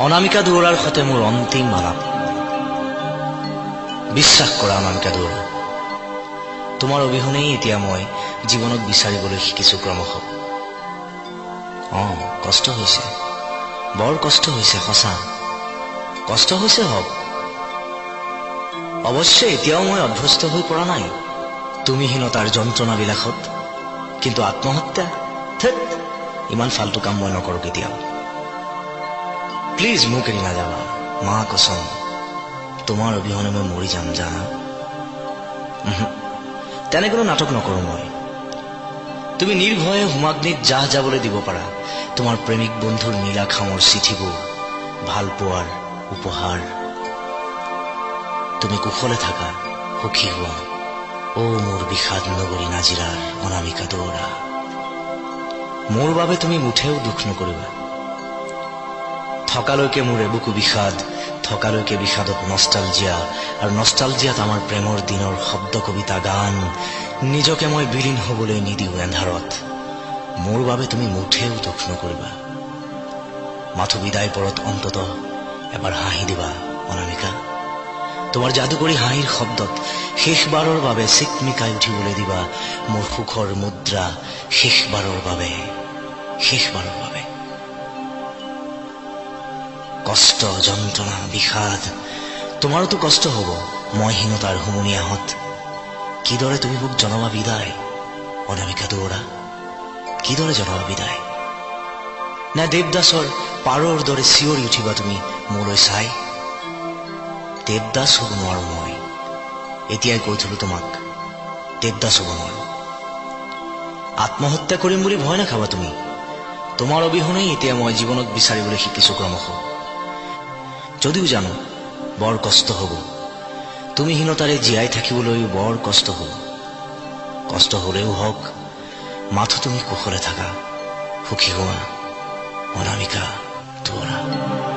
অনামিকা দুৱৰাৰ সৈতে মোৰ অন্তিম আলাপ। বিশ্বাস কৰা অনামিকা দুৱৰা, তোমাৰ অবিহনেই এতিয়া মই জীৱনত বিচাৰিবলৈ শিকিছো ক্ৰমশ। কষ্ট হৈছে, বৰ কষ্ট হৈছে, সঁচা কষ্ট হৈছে। হওক, অৱশ্যে এতিয়াও মই অভ্যস্ত হৈ পৰা নাই তুমিহীনতাৰ যন্ত্ৰণাবিলাসত। কিন্তু আত্মহত্যা, থেত, ইমান ফাল্টু কাম মই নকৰো কেতিয়াও। প্লিজ মোক এৰি নাযাবা, মা কচম, তোমাৰ অবিহনে মই মৰি যাম, জানা। তেনে কোনো নাটক নকৰো মই। তুমি নিৰ্ভয়ে হোমাগ্নিত জাহ যাবলৈ দিব পাৰা তোমাৰ প্ৰেমিক বন্ধুৰ নীলাখামৰ চিঠিবোৰ, ভাল পোৱাৰ উপহাৰ। তুমি কুশলে থাকা, সুখী হোৱা। মোৰ বিষাদ নগৰী নাজিৰাৰ অনামিকা দুৱৰা, মোৰ বাবে তুমি মুঠেও দুখ নকৰিবা। থকালৈকে মোৰ এবুকু বিষাদ, থকালৈকে বিষাদত নষ্টালজিয়া, আৰু নষ্টালজিয়াত আমাৰ প্ৰেমৰ দিনৰ শব্দ কবিতা গান। নিজকে মই বিলীন হবলৈ নিদিওঁ এন্ধাৰত। মোৰ বাবে তুমি মুঠেও দুখ নকৰিবা। মাথো বিদায় পৰত অন্তত এবাৰ হাঁহি দিবা অনামিকা। তোমাৰ যাদুকৰী হাঁহিৰ শব্দত শেষবাৰৰ বাবে চিকমিকাই উঠিবলৈ দিবা মোৰ সুখৰ মুদ্ৰা, শেষবাৰৰ বাবে, শেষবাৰৰ বাবে। কষ্ট, যন্ত্ৰণা, বিষাদ, তোমাৰোতো কষ্ট হব মইহীনতাৰ হুমুনিয়াহত। কিদৰে তুমি মোক জনাবা বিদায় অনামিকা দুৱৰা, কিদৰে জনাবা বিদায়? নে দেৱদাসৰ পাৰৰ দৰে চিঞৰি উঠিবা তুমি মোলৈ চাই? দেৱদাস হব নোৱাৰো মই, এতিয়াই কৈ থলো তোমাক, দেৱদাস হব নোৱাৰো। আত্মহত্যা কৰিম বুলি ভয় নাখাবা তুমি। তোমাৰ অবিহনেই এতিয়া মই জীৱনত বিচাৰিবলৈ শিকিছো ক্ৰমশ। যদিও জানো বৰ কষ্ট হব, তুমিহীনতাৰে জীয়াই থাকিবলৈও বৰ কষ্ট হব। কষ্ট হলেও হওক, মাথো তুমি কুশলে থাকা, সুখী হোৱা অনামিকা দুৱৰা।